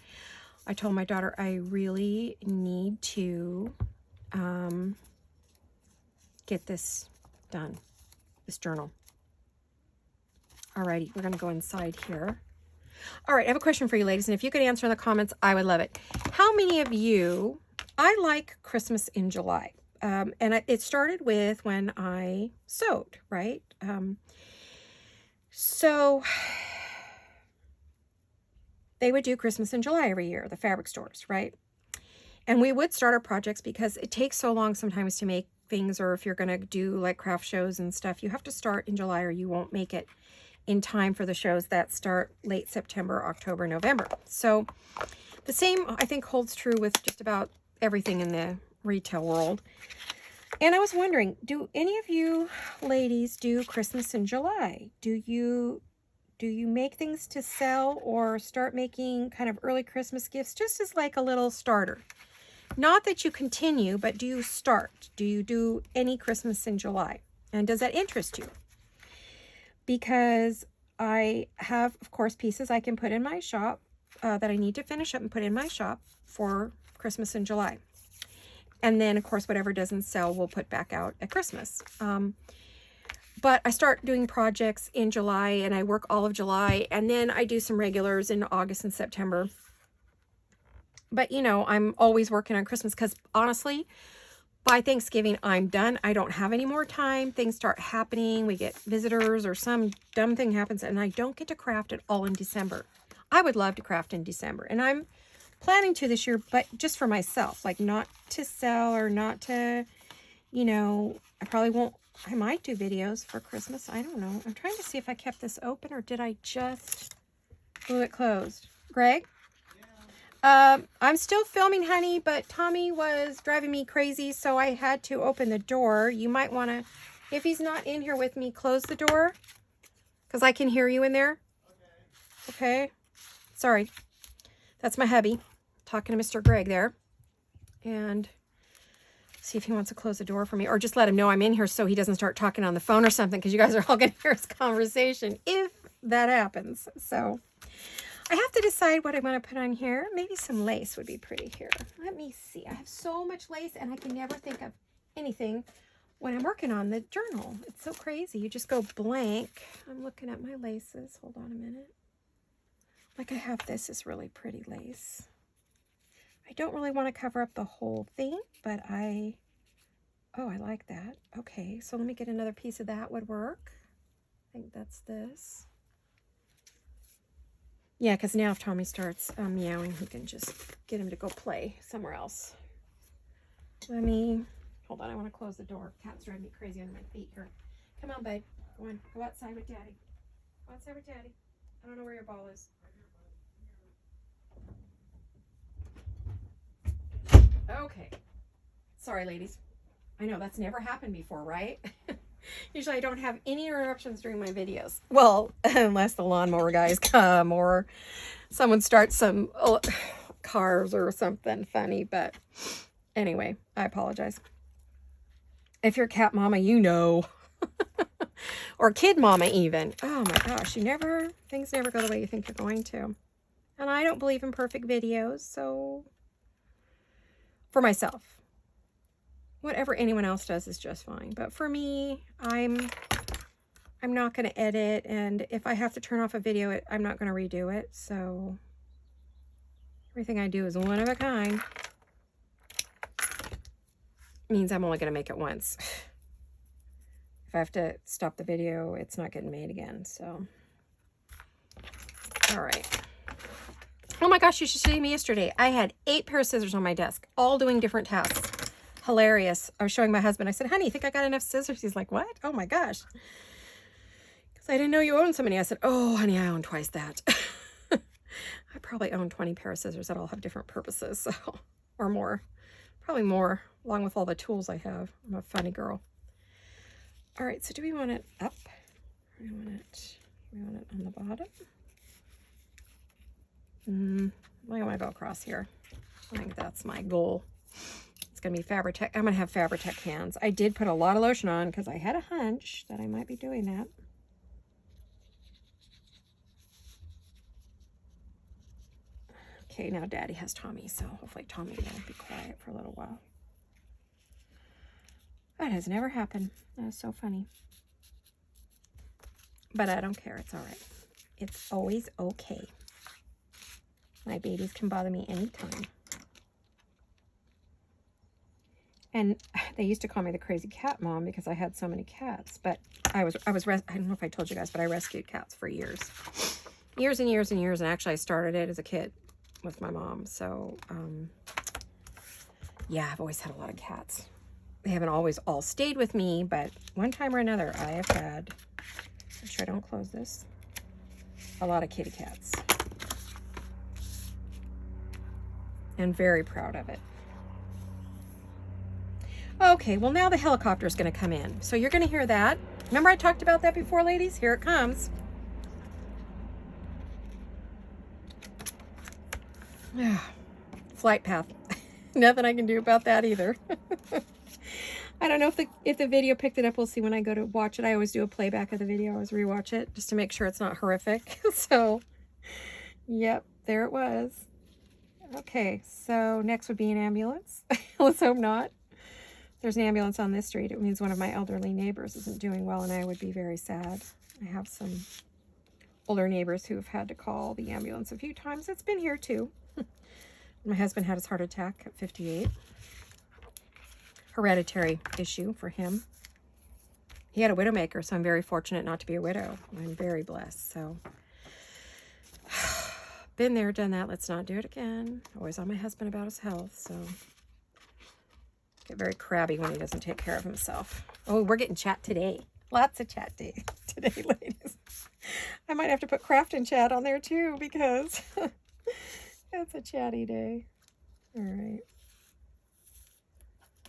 I told my daughter I really need to get this done, this journal. Alrighty, we're going to go inside here. All right, I have a question for you ladies, and if you could answer in the comments, I would love it. How many of you, I like Christmas in July. And it started with when I sewed, right? So they would do Christmas in July every year, the fabric stores, right? And we would start our projects because it takes so long sometimes to make things, or if you're going to do like craft shows and stuff, you have to start in July or you won't make it in time for the shows that start late September, October, November. So the same, I think, holds true with just about everything in the retail world. And I was wondering, do any of you ladies do Christmas in July? Do you make things to sell or start making kind of early Christmas gifts just as like a little starter? Not that you continue, but do you start? Do you do any Christmas in July? And does that interest you? Because I have, of course, pieces I can put in my shop that I need to finish up and put in my shop for Christmas in July. And then, of course, whatever doesn't sell, we'll put back out at Christmas. But I start doing projects in July, and I work all of July, and then I do some regulars in August and September. But, you know, I'm always working on Christmas because, honestly, by Thanksgiving, I'm done. I don't have any more time. Things start happening. We get visitors or some dumb thing happens, and I don't get to craft it all in December. I would love to craft in December, and I'm planning to this year, but just for myself, like not to sell or not to, you know, I probably won't. I might do videos for Christmas. I don't know. I'm trying to see if I kept this open or did I just glue it closed. Greg? Yeah. I'm still filming, honey, but Tommy was driving me crazy, so I had to open the door. You might want to, if he's not in here with me, close the door because I can hear you in there. Okay. Sorry. That's my hubby talking to Mr. Greg there. And see if he wants to close the door for me or just let him know I'm in here so he doesn't start talking on the phone or something because you guys are all going to hear his conversation if that happens. So I have to decide what I want to put on here. Maybe some lace would be pretty here. Let me see. I have so much lace and I can never think of anything when I'm working on the journal. It's so crazy. You just go blank. I'm looking at my laces. Hold on a minute. Like I have this is really pretty lace. I don't really want to cover up the whole thing, but I like that. Okay, so let me get another piece of that would work. I think that's this. Yeah, because now if Tommy starts meowing, he can just get him to go play somewhere else. Hold on, I want to close the door. Cat's driving me crazy under my feet here. Come on, babe. Go on. Go outside with Daddy. Go outside with Daddy. I don't know where your ball is. Okay. Sorry, ladies. I know that's never happened before, right? Usually I don't have any interruptions during my videos. Well, unless the lawnmower guys come or someone starts some cars or something funny. But anyway, I apologize. If you're cat mama, you know. Or kid mama even. Oh my gosh, things never go the way you think you're going to. And I don't believe in perfect videos, so for myself. Whatever anyone else does is just fine. But for me, I'm not going to edit. And if I have to turn off a video, I'm not going to redo it. So everything I do is one of a kind. Means I'm only going to make it once. If I have to stop the video, it's not getting made again. So, all right. Oh my gosh, you should see me yesterday. I had 8 pair of scissors on my desk, all doing different tasks. Hilarious. I was showing my husband. I said, honey, you think I got enough scissors? He's like, what? Oh my gosh. Because I didn't know you owned so many. I said, oh, honey, I own twice that. I probably own 20 pair of scissors that all have different purposes, so, or more. Probably more, along with all the tools I have. I'm a funny girl. All right, so do we want it up? We want it on the bottom? I want to go across here. I think that's my goal. It's going to be Fabri-Tac. I'm going to have Fabri-Tac hands. I did put a lot of lotion on because I had a hunch that I might be doing that. Okay, now Daddy has Tommy, so hopefully Tommy will be quiet for a little while. That has never happened. That is so funny. But I don't care. It's all right. It's always okay. My babies can bother me anytime. And they used to call me the crazy cat mom because I had so many cats. But I don't know if I told you guys, but I rescued cats for years. Years and years and years. And actually I started it as a kid with my mom. So, yeah, I've always had a lot of cats. They haven't always all stayed with me, but one time or another I have had, make sure I don't close this, a lot of kitty cats. And very proud of it. Okay, well now the helicopter is going to come in. So you're going to hear that. Remember I talked about that before, ladies? Here it comes. Flight path. Nothing I can do about that either. I don't know if the video picked it up. We'll see when I go to watch it. I always do a playback of the video. I always rewatch it just to make sure it's not horrific. So, yep, there it was. Okay, so next would be an ambulance. Let's hope not. If there's an ambulance on this street, it means one of my elderly neighbors isn't doing well, and I would be very sad. I have some older neighbors who have had to call the ambulance a few times. It's been here too. My husband had his heart attack at 58. Hereditary issue for him. He had a widowmaker, so I'm very fortunate not to be a widow. I'm very blessed. So, been there, done that. Let's not do it again. Always on my husband about his health, so get very crabby when he doesn't take care of himself. Oh, we're getting chat today. Lots of chat day today, ladies. I might have to put craft and chat on there too, because it's a chatty day. All right.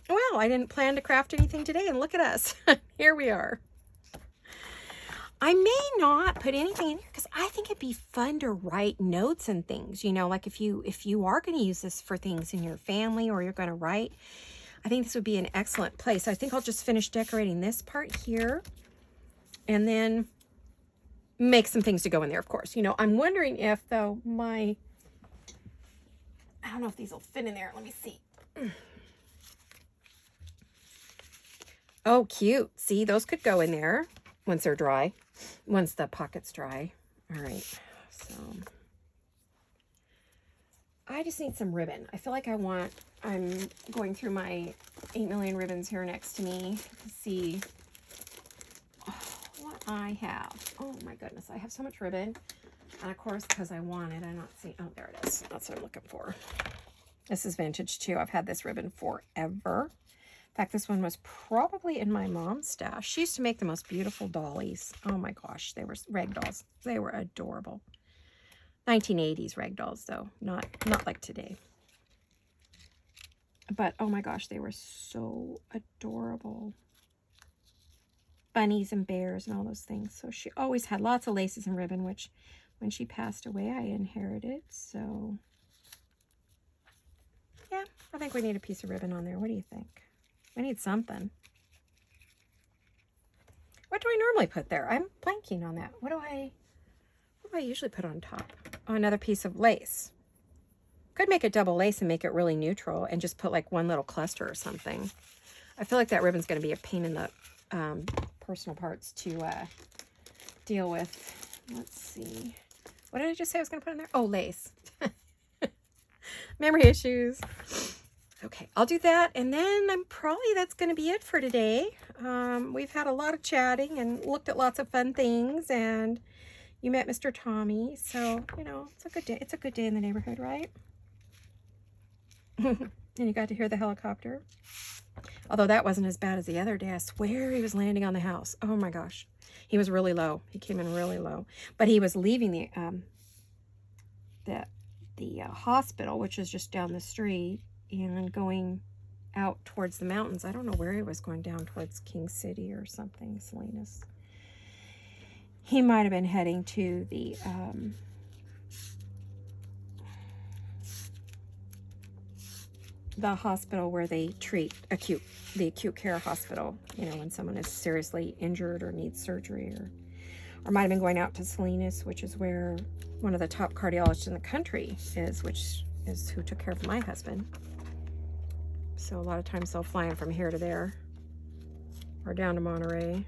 Well, I didn't plan to craft anything today, and look at us. Here we are. I may not put anything in here because I think it'd be fun to write notes and things, you know, like if you are going to use this for things in your family or you're going to write, I think this would be an excellent place. I think I'll just finish decorating this part here and then make some things to go in there, of course. You know, I'm wondering if, though, I don't know if these will fit in there. Let me see. Oh, cute. See, those could go in there once they're dry, once the pocket's dry. All right, so I just need some ribbon. I feel like I'm going through my 8 million ribbons here next to me to see what I have. Oh my goodness, I have so much ribbon. And of course, because I want it, I'm not seeing, oh, there it is. That's what I'm looking for. This is vintage too. I've had this ribbon forever. In fact, this one was probably in my mom's stash. She used to make the most beautiful dollies. Oh my gosh, they were rag dolls. They were adorable. 1980s rag dolls, though, not like today. But oh my gosh, they were so adorable. Bunnies and bears and all those things. So she always had lots of laces and ribbon, which when she passed away, I inherited. So yeah, I think we need a piece of ribbon on there. What do you think? We need something. What do I normally put there? I'm blanking on that. What do I usually put on top? Oh, another piece of lace. Could make it double lace and make it really neutral and just put like one little cluster or something. I feel like that ribbon's going to be a pain in the personal parts to deal with. Let's see. What did I just say I was going to put in there? Oh, lace. Memory issues. Okay, I'll do that, and then that's going to be it for today. We've had a lot of chatting and looked at lots of fun things, and you met Mr. Tommy, so, you know, it's a good day. It's a good day in the neighborhood, right? And you got to hear the helicopter. Although that wasn't as bad as the other day. I swear he was landing on the house. Oh my gosh. He was really low. He came in really low. But he was leaving the hospital, which is just down the street, and going out towards the mountains. I don't know where he was going, down towards King City or something, Salinas. He might have been heading to the hospital where they treat the acute care hospital, you know, when someone is seriously injured or needs surgery, or might have been going out to Salinas, which is where one of the top cardiologists in the country is, which is who took care of my husband. So a lot of times they'll fly him from here to there or down to Monterey.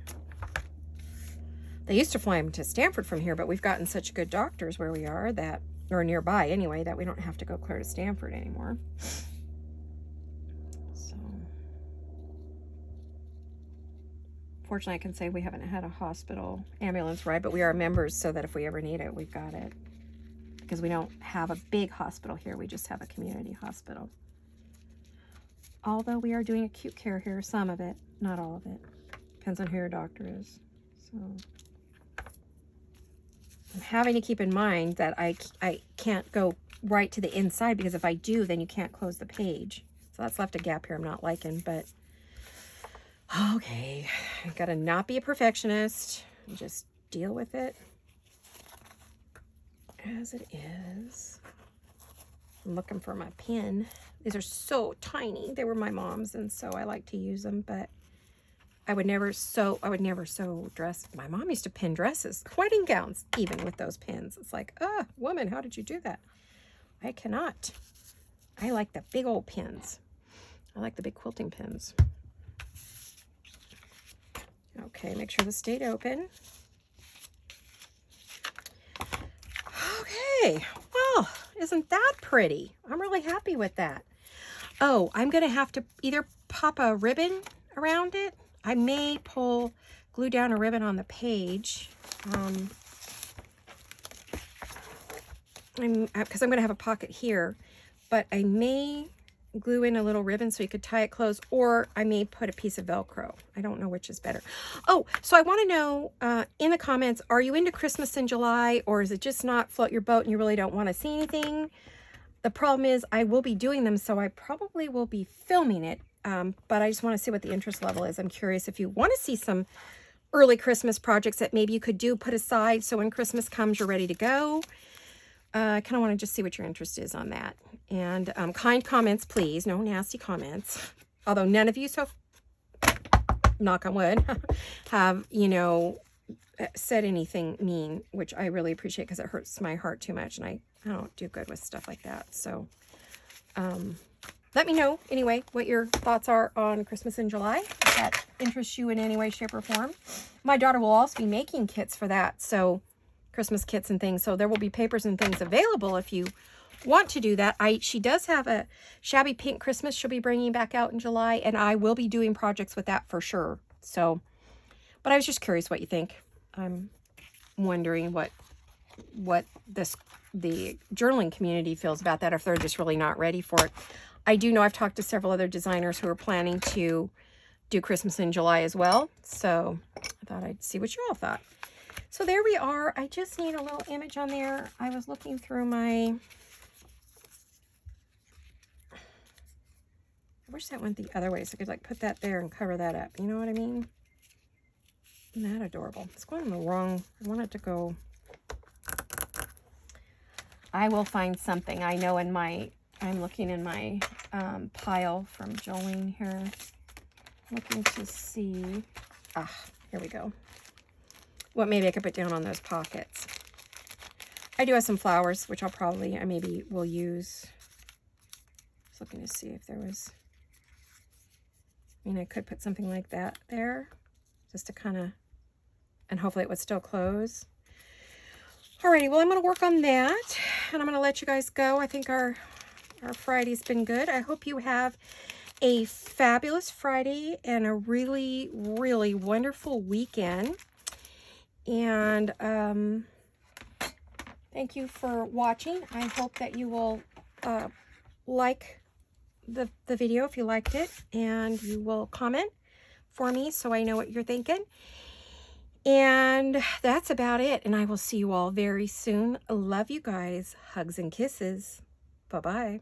They used to fly him to Stanford from here, but we've gotten such good doctors where we are that, or nearby anyway, that we don't have to go clear to Stanford anymore. So fortunately, I can say we haven't had a hospital ambulance ride, but we are members so that if we ever need it, we've got it. Because we don't have a big hospital here, we just have a community hospital. Although we are doing acute care here, some of it, not all of it. Depends on who your doctor is. So I'm having to keep in mind that I can't go right to the inside, because if I do, then you can't close the page. So that's left a gap here I'm not liking, but okay. I gotta not be a perfectionist and just deal with it as it is. I'm looking for my pin. These are so tiny. They were my mom's, and so I like to use them, but I would never sew dress. My mom used to pin dresses, wedding gowns, even with those pins. It's like, woman, how did you do that? I cannot. I like the big old pins. I like the big quilting pins. Okay, make sure this stayed open. Okay, well, isn't that pretty? I'm really happy with that. Oh, I'm going to have to either pop a ribbon around it. I may glue down a ribbon on the page. Because I'm going to have a pocket here, but I may glue in a little ribbon so you could tie it closed, or I may put a piece of Velcro. I don't know which is better. Oh, so I want to know in the comments, are you into Christmas in July, or is it just not float your boat and you really don't want to see anything? The problem is I will be doing them, so I probably will be filming it, but I just want to see what the interest level is. I'm curious if you want to see some early Christmas projects that maybe you could put aside so when Christmas comes, you're ready to go. I kind of want to just see what your interest is on that. And kind comments, please. No nasty comments. Although none of you, so knock on wood, have, said anything mean, which I really appreciate because it hurts my heart too much. And I don't do good with stuff like that. So let me know, anyway, what your thoughts are on Christmas in July. If that interests you in any way, shape, or form. My daughter will also be making kits for that. So Christmas kits and things, so there will be papers and things available if you want to do that. She does have a shabby pink Christmas she'll be bringing back out in July, and I will be doing projects with that for sure. So, but I was just curious what you think. I'm wondering what the journaling community feels about that, if they're just really not ready for it. I do know I've talked to several other designers who are planning to do Christmas in July as well, so I thought I'd see what you all thought. So there we are. I just need a little image on there. I was looking through I wish that went the other way so I could put that there and cover that up. You know what I mean? Isn't that adorable? It's going in the wrong. I want it to go. I will find something. I know I'm looking in my pile from Jolene here. Looking to see. Here we go. What maybe I could put down on those pockets. I do have some flowers, which I maybe will use. Just looking to see if there was, I could put something like that there, just to kind of, and hopefully it would still close. Alrighty, well, I'm going to work on that, and I'm going to let you guys go. I think our Friday's been good. I hope you have a fabulous Friday and a really, really wonderful weekend. And thank you for watching. I hope that you will like the video if you liked it, and you will comment for me so I know what you're thinking. And that's about it. And I will see you all very soon. Love you guys. Hugs and kisses. Bye-bye.